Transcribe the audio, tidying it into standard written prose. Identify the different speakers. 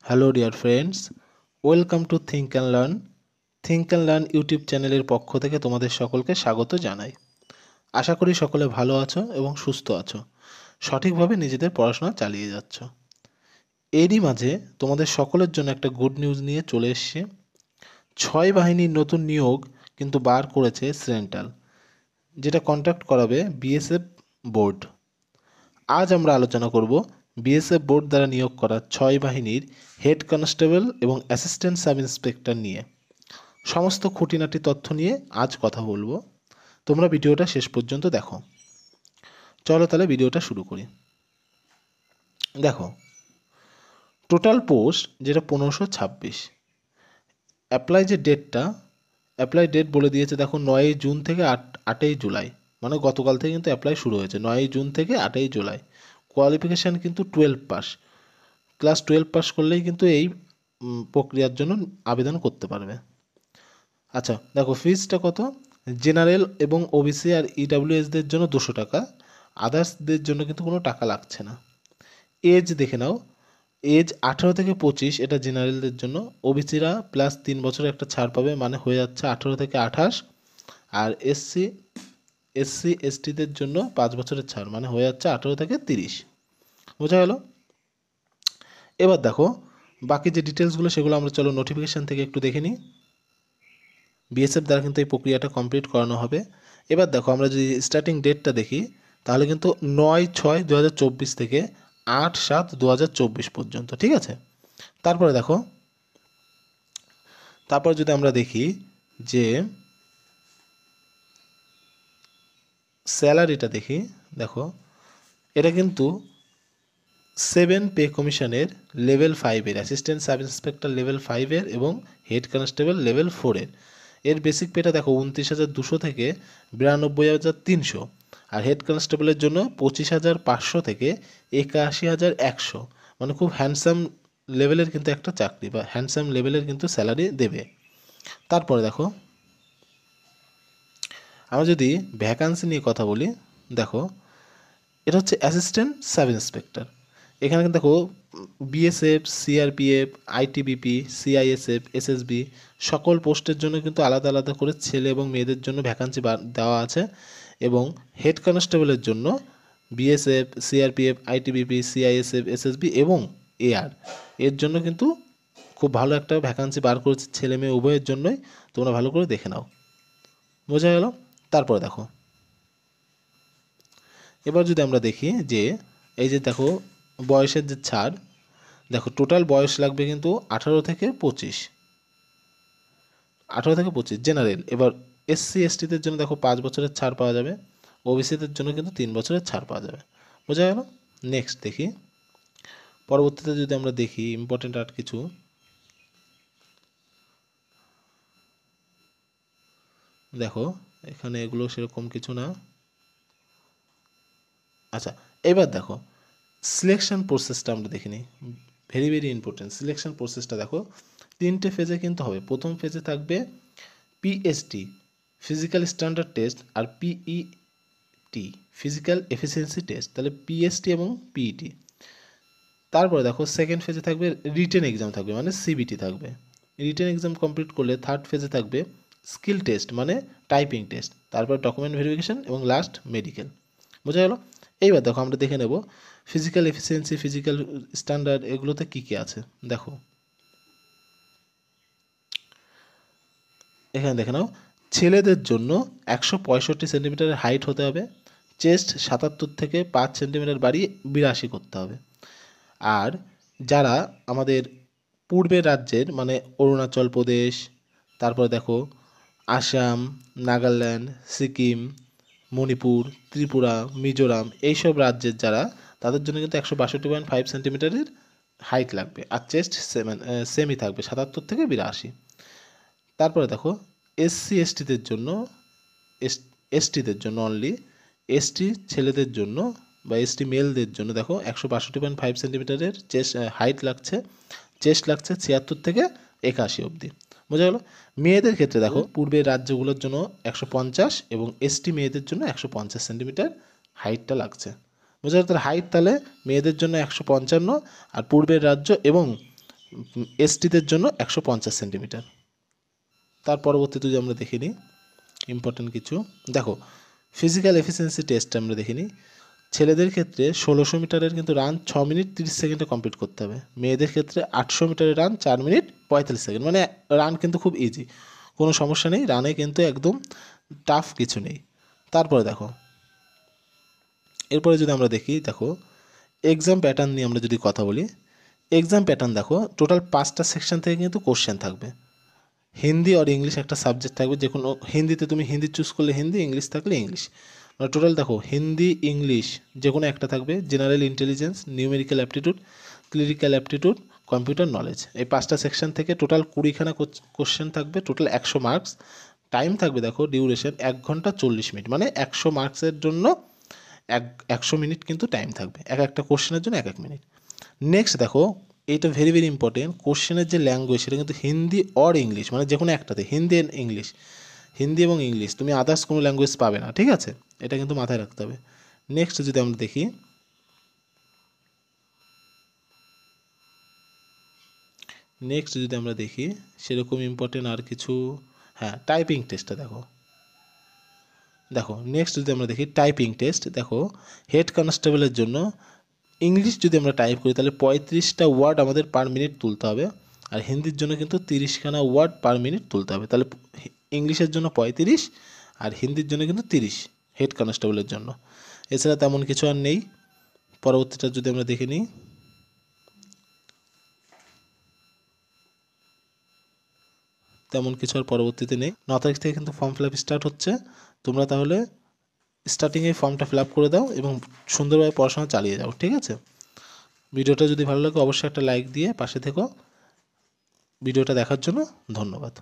Speaker 1: Hello dear friends, welcome to think and learn YouTube চ্যানেলের পক্ষ থেকে তোমাদের সকলকে স্বাগত জানাই। আশা করি সকলে ভালো আছো এবং সুস্থ আছো, সঠিকভাবে নিজেদের পড়াশোনা চালিয়ে যাচ্ছ। এরই মাঝে তোমাদের সকলের জন্য একটা গুড নিউজ নিয়ে চলে এসেছি। 6 বাহিনীর নতুন নিয়োগ কিন্তু বার করেছে সেন্ট্রাল, যেটা কন্ট্যাক্ট করাবে বিএসএফ বোর্ড। আজ আমরা আলোচনা করব বিএসএফ বোর্ড দ্বারা নিয়োগ করা 6 বাহিনীর হেড কনস্টেবল এবং অ্যাসিস্ট্যান্ট সাব ইন্সপেক্টর নিয়ে সমস্ত খুঁটিনাটি তথ্য নিয়ে আজ কথা বলবো। তোমরা ভিডিওটা শেষ পর্যন্ত দেখো। চলো তাহলে ভিডিওটা শুরু করি। দেখো, টোটাল পোস্ট যেটা 1526। অ্যাপ্লাই ডেট বলে দিয়েছে, দেখো 9 জুন থেকে 8ই জুলাই, মানে গতকাল থেকে কিন্তু অ্যাপ্লাই শুরু হয়েছে। 9 জুন থেকে 8ই জুলাই। কোয়ালিফিকেশান কিন্তু 12 পাস, ক্লাস 12 পাস করলেই কিন্তু এই প্রক্রিয়ার জন্য আবেদন করতে পারবে। আচ্ছা দেখো, ফিজটা কত। জেনারেল এবং ওবিসি আর ইডাব্লিউএসদের জন্য 200 টাকা, আদার্সদের জন্য কিন্তু কোনো টাকা লাগছে না। এজ দেখে নাও, এজ 18 থেকে 25, এটা জেনারেলদের জন্য। ওবিসিরা প্লাস 3 বছরের একটা ছাড় পাবে, মানে হয়ে যাচ্ছে 18 থেকে 28। আর এসসি এসটিদের জন্য 5 বছরের ছাড়, মানে হয়ে যাচ্ছে 18 থেকে 30। বোঝা গেল? এবার দেখো বাকি যে ডিটেলসগুলো, সেগুলো আমরা চলো নোটিফিকেশান থেকে একটু দেখে নিই। বিএসএফ দ্বারা কিন্তু এই প্রক্রিয়াটা কমপ্লিট করানো হবে। এবার দেখো, আমরা যদি স্টার্টিং ডেটটা দেখি, তাহলে কিন্তু 9/6/2024 থেকে 8/7/2024 পর্যন্ত, ঠিক আছে। তারপরে দেখো, তারপর যদি আমরা দেখি যে স্যালারিটা দেখি, দেখো এটা কিন্তু 7 পে কমিশনের লেভেল 5-এর, অ্যাসিস্ট্যান্ট সাব ইন্সপেক্টর লেভেল 5-এর এবং হেড কনস্টেবল লেভেল 4-এর। এর বেসিক পেটা দেখো 29,200 থেকে 92,300, আর হেড কনস্টেবলের জন্য 25,500 থেকে 81,100, মানে খুব হ্যান্ডসাম লেভেলের কিন্তু একটা চাকরি, বা হ্যান্ডসাম লেভেলের কিন্তু স্যালারি দেবে। তারপরে দেখো, আমরা যদি ভ্যাকান্সি নিয়ে কথা বলি, দেখো এটা হচ্ছে অ্যাসিস্ট্যান্ট সাব ইন্সপেক্টর। এখানে কিন্তু দেখো BSF, CRPF, ITBP, CISF, SSB সকল পোস্টের জন্য কিন্তু আলাদা আলাদা করে ছেলে এবং মেয়েদের জন্য ভ্যাকান্সি দেওয়া আছে। এবং হেড কনস্টেবলের জন্য BSF, CRPF, ITBP, CISF, SSB এবং এআর এর জন্য কিন্তু খুব ভালো একটা ভ্যাকান্সি বার করেছে, ছেলে মেয়ে উভয়ের জন্যই। তোমরা ভালো করে দেখে নাও। বোঝা গেল? তারপরে দেখো, এবার যদি আমরা দেখি যে এই যে দেখো বয়সের যে ছাড়, দেখো টোটাল বয়স লাগবে কিন্তু 18 থেকে 25, 18 থেকে 25 জেনারেল। এবার এসসি এসটিদের জন্য দেখো 5 বছরের ছাড় পাওয়া যাবে, ওবিসিদের জন্য কিন্তু 3 বছরের ছাড় পাওয়া যাবে। বোঝা গেল? নেক্সট দেখি, পরবর্তীতে যদি আমরা দেখি ইম্পর্টেন্ট আর কিছু, দেখো এখানে এগুলো সেরকম কিছু না। আচ্ছা, এবার দেখো সিলেকশন প্রসেসটা আমরা দেখে নিই, ভেরি ভেরি ইম্পর্টেন্ট। সিলেকশন প্রসেসটা দেখো 3টে ফেজে কিন্তু হবে। প্রথম ফেজে থাকবে পিএসটি, ফিজিক্যাল স্ট্যান্ডার্ড টেস্ট, আর পিইটি, ফিজিক্যাল এফিসিয়েন্সি টেস্ট। তাহলে পিএসটি এবং পিইটি। তারপরে দেখো সেকেন্ড ফেজে থাকবে রিটেন এক্সাম থাকবে, মানে সিবিটি থাকবে। রিটেন এক্সাম কমপ্লিট করলে থার্ড ফেজে থাকবে স্কিল টেস্ট, মানে টাইপিং টেস্ট। তারপর ডকুমেন্ট ভেরিফিকেশন এবং লাস্ট মেডিকেল। বোঝা গেল? এইবার দেখো আমরা দেখে নেব ফিজিক্যাল এফিসিয়েন্সি, ফিজিক্যাল স্ট্যান্ডার্ড এগুলোতে কী কী আছে। দেখো এখানে দেখে নাও, ছেলেদের জন্য 165 সেন্টিমিটারের হাইট হতে হবে, চেস্ট 77 থেকে 5 সেন্টিমিটার বাড়িয়ে 82 করতে হবে। আর যারা আমাদের পূর্বের রাজ্যের, মানে অরুণাচল প্রদেশ, তারপরে দেখো আসাম, নাগাল্যান্ড, সিকিম, মণিপুর, ত্রিপুরা, মিজোরাম, এইসব রাজ্যের যারা, তাদের জন্য কিন্তু 162.5 সেন্টিমিটারের হাইট লাগবে। আর চেস্ট সেমই থাকবে 77 থেকে 82। তারপরে দেখো এসসি এসটিদের জন্য, এসটিদের জন্য অনলি, এসটি ছেলেদের জন্য বা এসটি মেলদের জন্য দেখো 162.5 সেন্টিমিটারের চেস্ট হাইট লাগছে, চেস্ট লাগছে 76 থেকে 81 অবধি। বোঝা গেল? মেয়েদের ক্ষেত্রে দেখো পূর্বের রাজ্যগুলোর জন্য 150 এবং এসটি মেয়েদের জন্য 150 সেন্টিমিটার হাইটটা লাগছে। বোঝা গেল? তার হাইট তাহলে মেয়েদের জন্য 155, আর পূর্বের রাজ্য এবং এসটিদের জন্য 150 সেন্টিমিটার। তার পরবর্তীতে যদি আমরা দেখে নিই ইম্পর্টেন্ট কিছু, দেখো ফিজিক্যাল এফিসিয়েন্সি টেস্ট আমরা দেখে নিই। ছেলেদের ক্ষেত্রে 1600 মিটারের কিন্তু রান 6 মিনিট 30 সেকেন্ডে কমপ্লিট করতে হবে। মেয়েদের ক্ষেত্রে 800 মিটারের রান 4 মিনিট 45 সেকেন্ড। মানে রান কিন্তু খুব ইজি, কোনো সমস্যা নেই, রানে কিন্তু একদম টাফ কিছু নেই। তারপরে দেখো এরপরে যদি আমরা দেখি, দেখো এক্সাম প্যাটার্ন নিয়ে আমরা যদি কথা বলি, এক্সাম প্যাটার্ন দেখো টোটাল 5টা সেকশন থেকে কিন্তু কোশ্চেন থাকবে। হিন্দি আর ইংলিশ একটা সাবজেক্ট থাকবে, যে কোনো হিন্দিতে তুমি হিন্দি চুজ করলে হিন্দি, ইংলিশ থাকলে ইংলিশ। মানে টোটাল দেখো হিন্দি ইংলিশ যে কোনো একটা থাকবে। General intelligence, numerical aptitude, clinical aptitude, computer knowledge, এই 5টা সেকশন থেকে টোটাল 20খানা কোশ্চেন থাকবে, টোটাল 100 মার্কস। টাইম থাকবে দেখো ডিউরেশন 1 ঘন্টা 40 মিনিট, মানে 100 মার্কসের জন্য 100 মিনিট কিন্তু টাইম থাকবে, একটা কোশ্চেনের জন্য 1 মিনিট। নেক্সট দেখো এইটা ভেরি ভেরি ইম্পর্টেন্ট, কোশ্চেনের যে ল্যাঙ্গুয়েজ সেটা কিন্তু হিন্দি অর ইংলিশ, মানে যে কোনো একটাতে, হিন্দি অ্যান্ড ইংলিশ, হিন্দি এবং ইংলিশ, তুমি আদার্স কোনো ল্যাঙ্গুয়েজ পাবে না, ঠিক আছে, এটা কিন্তু মাথায় রাখতে হবে। নেক্সট যদি আমরা দেখি, সেরকম ইম্পর্টেন্ট আর কিছু, হ্যাঁ টাইপিং টেস্টটা দেখো, নেক্সট যদি আমরা দেখি টাইপিং টেস্ট, দেখো হেড কনস্টেবলের জন্য ইংলিশ যদি আমরা টাইপ করি তাহলে 35টা ওয়ার্ড আমাদের পার মিনিট তুলতে হবে, আর হিন্দির জন্য কিন্তু 30খানা ওয়ার্ড পার মিনিট তুলতে হবে। তাহলে ইংলিশের জন্য 35 আর হিন্দির জন্য কিন্তু 30 হেড কনস্টেবলের জন্য। এছাড়া তেমন কিছু আর নেই। পরবর্তীটা যদি আমরা দেখে নিই, তেমন কিছু আর পরবর্তীতে নেই। 9 তারিখ থেকে কিন্তু ফর্ম ফিল আপ স্টার্ট হচ্ছে, তোমরা তাহলে স্টার্টিংয়ে ফর্মটা ফিল আপ করে দাও এবং সুন্দরভাবে পড়াশোনা চালিয়ে যাও, ঠিক আছে। ভিডিওটা যদি ভালো লাগে অবশ্যই একটা লাইক দিয়ে পাশে থেকো। ভিডিওটা দেখার জন্য ধন্যবাদ।